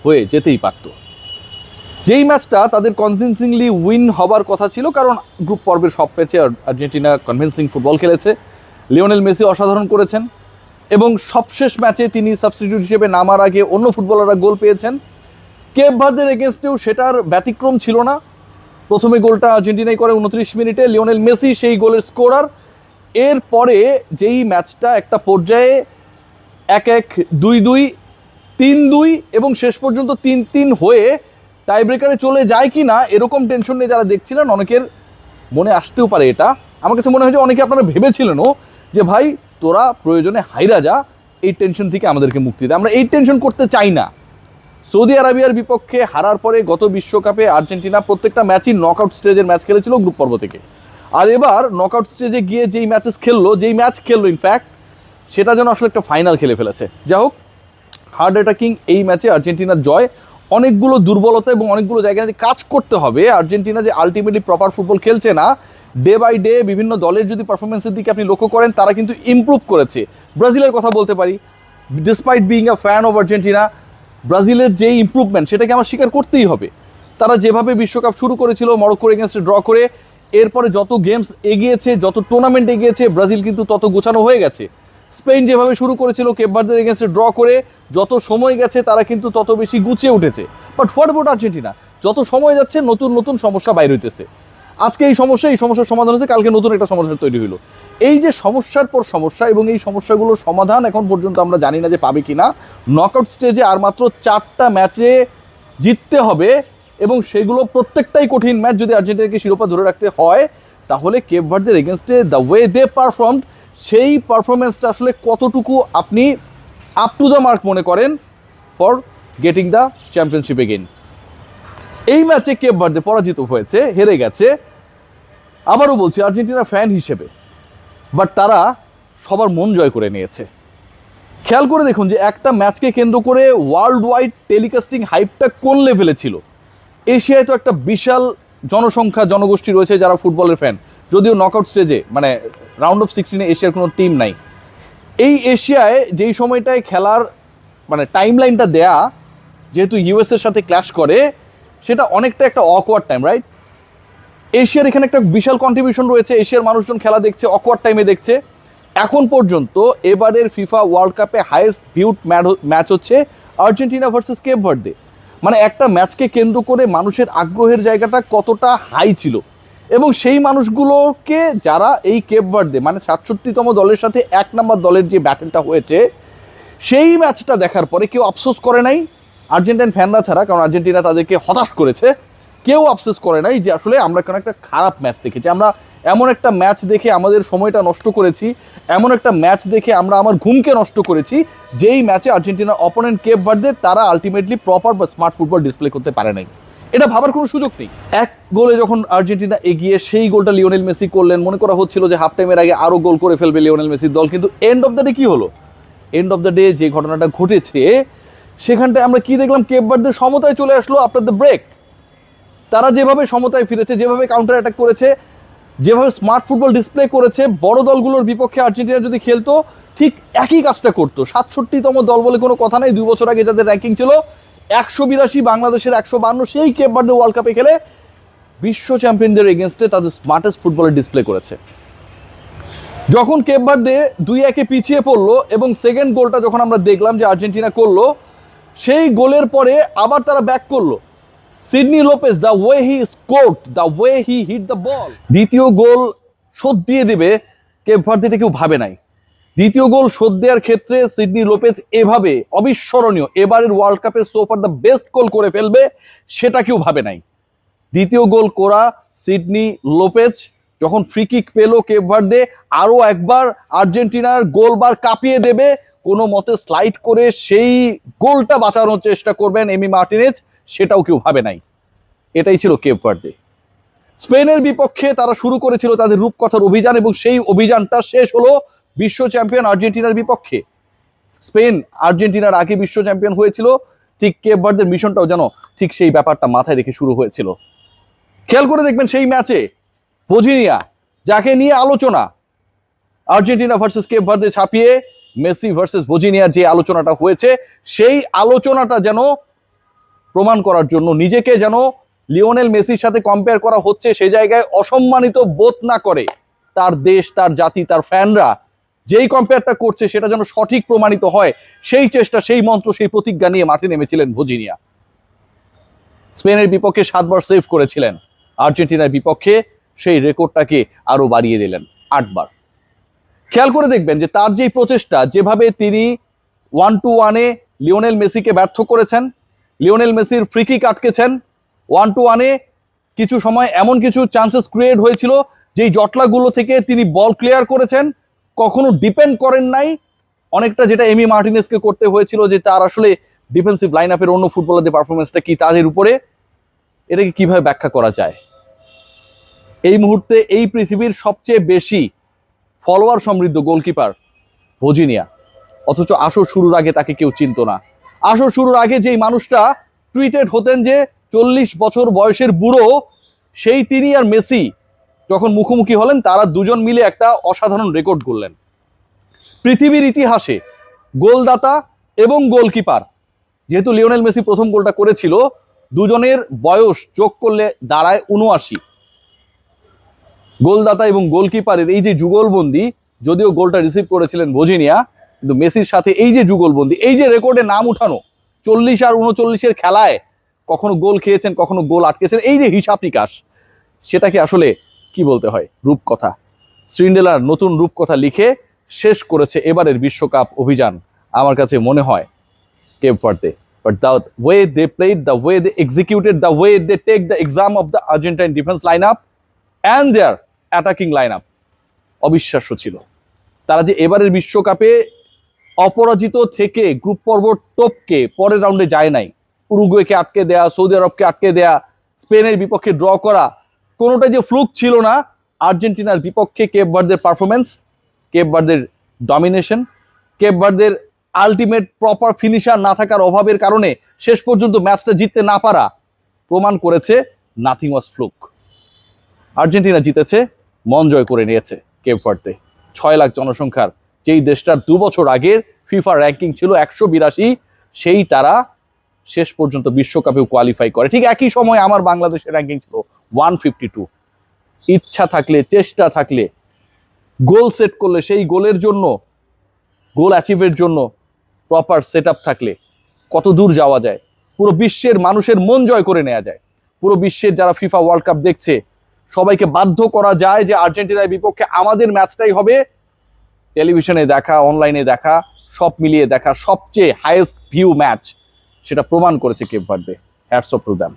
হয়ে যেতেই পারত। যেই ম্যাচটা তাদের কনভিনসিংলি উইন হবার কথা ছিল, কারণ গ্রুপ পর্বের সব ম্যাচে আর্জেন্টিনা কনভিনসিং ফুটবল খেলেছে, লিওনেল মেসি অসাধারণ করেছেন এবং সবশেষ ম্যাচে তিনি সাবস্টিটিউট হিসেবে নামার আগে অন্য ফুটবলাররা গোল পেয়েছেন। কেপ ভার্দের এগেনস্টেও সেটার ব্যতিক্রম ছিল না। প্রথমে গোলটা আর্জেন্টিনাই করে 29 মিনিটে, লিওনেল মেসি সেই গোলের স্কোরার। এরপরে যেই ম্যাচটা একটা পর্যায়ে 1-1, 2-2, 3-2 এবং শেষ পর্যন্ত 3-3 হয়ে টাই ব্রেকারে চলে যায় কি না এরকম টেনশন নিয়ে যারা দেখছিলেন, অনেকের মনে আসতেও পারে এটা। আমার কাছে মনে হয় যে অনেকে আপনারা ভেবেছিলেনও যে ভাই তোরা প্রয়োজনে হাইরা যা, এই টেনশন থেকে আমাদেরকে মুক্তি দেয়, আমরা এই টেনশন করতে চাই না। সৌদি আরবিয়ার বিপক্ষে হারার পরে গত বিশ্বকাপে আর্জেন্টিনা প্রত্যেকটা ম্যাচই নকআউট স্টেজের ম্যাচ খেলেছিল গ্রুপ পর্ব থেকে, আর এবার নকআউট স্টেজে গিয়ে যেই ম্যাচ খেললো ইনফ্যাক্ট সেটা যেন আসলে একটা ফাইনাল খেলে ফেলেছে। যাই হোক, হার্ড অ্যাটাকিং এই ম্যাচে আর্জেন্টিনার জয়। অনেকগুলো দুর্বলতা এবং অনেকগুলো জায়গায় কাজ করতে হবে। আর্জেন্টিনা যে আলটিমেটলি প্রপার ফুটবল খেলছে না, ডে বাই ডে বিভিন্ন দলের যদি পারফরমেন্সের দিকে আপনি লক্ষ্য করেন, তারা কিন্তু ইমপ্রুভ করেছে। ব্রাজিলের কথা বলতে পারি, despite being a fan of Argentina, ব্রাজিলের যে ইমপ্রুভমেন্ট সেটাকে আমার স্বীকার করতেই হবে। তারা যেভাবে বিশ্বকাপ শুরু করেছিল মরক্কোর এগেনস্টে ড্র করে, এরপরে যত গেমস এগিয়েছে, যত টুর্নামেন্ট এগিয়েছে, ব্রাজিল কিন্তু তত গোছানো হয়ে গেছে। স্পেন যেভাবে শুরু করেছিল কেপ ভার্দের এগেনস্টে ড্র করে, যত সময় গেছে তারা কিন্তু তত বেশি গুছিয়ে উঠেছে। But what about Argentina? যত সময় যাচ্ছে নতুন নতুন সমস্যা বাইর হইতেছে। আজকে এই সমস্যার সমাধান হচ্ছে, কালকে নতুন একটা সমস্যা তৈরি হলো। এই যে সমস্যার পর সমস্যা, এবং এই সমস্যাগুলোর সমাধান এখন পর্যন্ত আমরা জানি না যে পাবে কিনা। নকআউট স্টেজে আর মাত্র 4টা ম্যাচে জিততে হবে এবং সেগুলো প্রত্যেকটাই কঠিন ম্যাচ যদি আর্জেন্টিনাকে শিরোপা ধরে রাখতে হয়। তাহলে কেপ ভার্দের এগেনস্টে দ্য ওয়ে দে পারফর্মড, সেই পারফরমেন্সটা আসলে কতটুকু আপনি আপ টু দ্য মার্ক মনে করেন for getting the championship again. এই ম্যাচে কেপ ভার্দে পরাজিত হয়েছে, হেরে গেছে। আবারও বলছি, আর্জেন্টিনার ফ্যান হিসেবে, বাট তারা সবার মন জয় করে নিয়েছে। খেয়াল করে দেখুন যে একটা ম্যাচকে কেন্দ্র করে ওয়ার্ল্ড ওয়াইড টেলিকাস্টিং হাইপটা কোন লেভেলে ছিল। এশিয়ায় তো একটা বিশাল জনসংখ্যা জনগোষ্ঠী রয়েছে যারা ফুটবলের ফ্যান, যদিও নকআউট স্টেজে মানে রাউন্ড অফ 16 এশিয়ার কোনো টিম নাই। এই এশিয়ায় যেই সময়টায় খেলার মানে টাইম লাইনটা দেয়া, যেহেতু ইউএসের সাথে ক্ল্যাশ করে, সেটা অনেকটা একটা অকওয়ার্ড টাইম, রাইট? এশিয়ার এখানে একটা বিশাল কন্ট্রিবিউশন রয়েছে। এশিয়ার মানুষজন খেলা দেখছে, অকওয়ার্ড টাইমে দেখছে। এখন পর্যন্ত এবারের ফিফা ওয়ার্ল্ড কাপে হাইয়েস্ট ভিউড ম্যাচ হচ্ছে আর্জেন্টিনা ভার্সেস কেপ ভার্দে। মানে একটা ম্যাচকে কেন্দ্র করে মানুষের আগ্রহের জায়গাটা কতটা হাই ছিল, এবং সেই মানুষগুলোকে যারা এই কেপ ভার্দে মানে 67তম দলের সাথে 1 নম্বর দলের যে ব্যাটেলটা হয়েছে, সেই ম্যাচটা দেখার পরে কেউ আফসোস করে নাই আর্জেন্টাইন ফ্যানরা ছাড়া, কারণ আর্জেন্টিনা তাদেরকে হতাশ করেছে। কেউ আফসোস করে নাই যে আসলে আমরা কেন একটা খারাপ ম্যাচ দেখেছি, আমরা এমন একটা ম্যাচ দেখে আমাদের সময়টা নষ্ট করেছি, এমন একটা ম্যাচ দেখে আমরা আমার ঘুমকে নষ্ট করেছি, যেই ম্যাচে আর্জেন্টিনার অপোনেন্ট কেপ ভার্দে তারা আলটিমেটলি প্রপার বা স্মার্ট ফুটবল ডিসপ্লে করতে পারে নাই। এটা ভাবার কোনো সুযোগ নেই। 1 গোলে যখন আর্জেন্টিনা এগিয়ে, সেই গোলটা লিওনেল মেসি করলেন। মনে করা হচ্ছিল যে হাফ টাইমের আগে আরও গোল করে ফেলবে লিওনেল মেসির দল, কিন্তু এন্ড অফ দ্য ডে কী হলো? এন্ড অফ দ্য ডে যে ঘটনাটা ঘটেছে, সেখানটায় আমরা কি দেখলাম? কেপ ভার্দে সমতায় চলে আসলো আফটার দ্য ব্রেক। তারা যেভাবে সমতায় ফিরেছে, যেভাবে কাউন্টার অ্যাটাক করেছে, যেভাবে স্মার্ট ফুটবল ডিসপ্লে করেছে, বড় দলগুলোর বিপক্ষে আর্জেন্টিনা যদি খেলতো ঠিক একই কাজটা করতো। 67তম দল বলে কোনো কথা নেই। 2 বছর আগে যাদের র্যাঙ্কিং ছিল 182, বাংলাদেশের 152, সেই কেপ ভার্দে ওয়ার্ল্ড কাপে খেলে বিশ্ব চ্যাম্পিয়নদের এগেনস্টে তাদের স্মার্টেস্ট ফুটবলের ডিসপ্লে করেছে। যখন কেপ ভার্দে 2-1 পিছিয়ে পড়লো এবং সেকেন্ড গোলটা যখন আমরা দেখলাম যে আর্জেন্টিনা করলো, সেই গোলের পরে আবার তারা ব্যাক করলো। Sidney Lopes, the way he scored, the way he hit the ball, দ্বিতীয় গোল শোধ দিয়ে দেবে কেপ ভার্দে কেউ ভাবে নাই। দ্বিতীয় গোল শোধ দেওয়ার ক্ষেত্রে সিডনি লোপেজ এভাবে অবিস্মরণীয়, এবারের ওয়ার্ল্ড কাপে সোফার দ্য বেস্ট গোল করে ফেলবে, সেটা কেউ ভাবে নাই। দ্বিতীয় গোল করা সিডনি লোপেজ যখন ফ্রি কিক পেল কেপ ভার্দে, আরও একবার আর্জেন্টিনার গোলবার কাঁপিয়ে দেবে, কোনো মতে স্লাইড করে সেই গোলটা বাঁচানোর চেষ্টা করবেন এমি মার্টিনেজ, সেটাও কেউ ভাবে নাই। এটাই ছিল কেপ ভার্দে। স্পেনের বিপক্ষে তারা শুরু করেছিল তাদের রূপকথার অভিযান, এবং সেই অভিযানটা শেষ হলো বিশ্ব চ্যাম্পিয়ন আর্জেন্টিনার বিপক্ষে। স্পেন আর্জেন্টিনার আগে বিশ্ব চ্যাম্পিয়ন হয়েছিল, ঠিক কেপ ভার্দের মিশনটাও যেন ঠিক সেই ব্যাপারটা মাথায় রেখে শুরু হয়েছিল। খেয়াল করে দেখবেন সেই ম্যাচে পজিনিয়া, যাকে নিয়ে আলোচনা, আর্জেন্টিনা ভার্সেস কেপ ভার্দে ছাপিয়ে মেসি ভার্সেস ভর্জিনিয়ার যে আলোচনাটা হয়েছে, সেই আলোচনাটা যেন প্রমাণ করার জন্য নিজেকে যেন লিওনেল মেসির সাথে কম্পেয়ার করা হচ্ছে, সেই জায়গায় অসম্মানিত বোধ না করে তার দেশ, তার জাতি, তার ফ্যানরা যেই কম্পেয়ারটা করছে সেটা যেন সঠিক প্রমাণিত হয়, সেই চেষ্টা, সেই মন্ত্র, সেই প্রতিজ্ঞা নিয়ে মাঠে নেমেছিলেন ভর্জিনিয়া। স্পেনের বিপক্ষে 7 বার সেভ করেছিলেন, আর্জেন্টিনার বিপক্ষে সেই রেকর্ডটাকে আরো বাড়িয়ে দিলেন 8 বার। খেয়াল করে দেখবেন যে তার যেই প্রচেষ্টা, যেভাবে তিনি 1-1-এ লিওনেল মেসিকে ব্যর্থ করেছেন, লিওনেল মেসির ফ্রি কিক আটকেছেন, 1-1-এ কিছু সময় এমন কিছু চান্সেস ক্রিয়েট হয়েছিল যেই জটলাগুলো থেকে তিনি বল ক্লিয়ার করেছেন, কখনো ডিপেন্ড করেন নাই অনেকটা যেটা এমি মার্টিনেজকে করতে হয়েছিল, যে তার আসলে ডিফেন্সিভ লাইন আপের অন্য ফুটবলারদের পারফরমেন্সটা কি তাদের উপরে। এটাকে কিভাবে ব্যাখ্যা করা যায়? এই মুহূর্তে এই পৃথিবীর সবচেয়ে বেশি ফলোয়ার সমৃদ্ধ গোলকিপার ভর্জিনিয়া, অথচ আসর শুরুর আগে তাকে কেউ চিনত না। আসর শুরুর আগে যেই মানুষটা টুইটেড হতেন যে 40 বছর বয়সের বুড়ো, সেই তিনি আর মেসি যখন মুখোমুখি হলেন, তারা দুজন মিলে একটা অসাধারণ রেকর্ড করলেন। পৃথিবীর ইতিহাসে গোলদাতা এবং গোলকিপার, যেহেতু লিওনেল মেসি প্রথম গোলটা করেছিল, দুজনের বয়স যোগ করলে দাঁড়ায় 79। গোলদাতা এবং গোলকিপারের এই যে যুগলবন্দি, যদিও গোলটা রিসিভ করেছিলেন ভর্জিনিয়া, কিন্তু মেসির সাথে এই যে যুগলবন্দি, এই যে রেকর্ডে নাম উঠানো, 40 আর 39-এর খেলায় কখনো গোল খেয়েছেন, কখনো গোল আটকেছেন, এই যে হিসাব নিকাশ, সেটাকে আসলে কি বলতে হয়, রূপকথা। সিন্ড্রেলার নতুন রূপকথা লিখে শেষ করেছে এবারের বিশ্বকাপ অভিযান আমার কাছে মনে হয় Cape Verde. But the way they played, the way they executed, the way they take the exam of the Argentine defense lineup and their attacking lineup, অবিশ্বাস্য ছিল। তারা যে এবারের বিশ্বকাপে অপরাজিত থেকে গ্রুপ পর্ব টপকে পরের রাউন্ডে যায় নাই, উরুগুয়েকে আটকে দেয়া, সৌদি আরবকে আটকে দেয়া, স্পেনের বিপক্ষে ড্র করা, কোনোটাই যে ফ্লুক ছিল না। আর্জেন্টিনার বিপক্ষে কেপ ভার্দের পারফরমেন্স, কেপ ভার্দের ডমিনেশন, কেপ ভার্দের আলটিমেট প্রপার ফিনিশার না থাকার অভাবের কারণে শেষ পর্যন্ত ম্যাচটা জিততে না পারা প্রমাণ করেছে নাথিং ওয়াজ ফ্লুক। আর্জেন্টিনা জিতেছে, মন জয় করে নিয়েছে কেপ ভার্দে। 6 লাখ জনসংখ্যার যেই দেশটার 2 বছর আগের ফিফা র্যাঙ্কিং ছিল 182, সেই তারা শেষ পর্যন্ত বিশ্বকাপেও কোয়ালিফাই করে। ঠিক একই সময় আমার বাংলাদেশের র্যাঙ্কিং ছিল 152। ইচ্ছা থাকলে, চেষ্টা থাকলে, গোল সেট করলে, সেই গোলের জন্য, গোল অ্যাচিভের জন্য প্রপার সেট আপ থাকলে কত দূর যাওয়া যায়, পুরো বিশ্বের মানুষের মন জয় করে নেওয়া যায়। পুরো বিশ্বের যারা ফিফা ওয়ার্ল্ড কাপ দেখছে সবাইকে বাধ্য করা যায় যে আর্জেন্টিনার বিপক্ষে আমাদের ম্যাচটাই হবে টেলিভিশনে দেখা, অনলাইনে দেখা, সব মিলিয়ে দেখা সবচেয়ে হাইয়েস্ট ভিউ ম্যাচ। সেটা প্রমাণ করেছে Cape Verde. Hats off to them.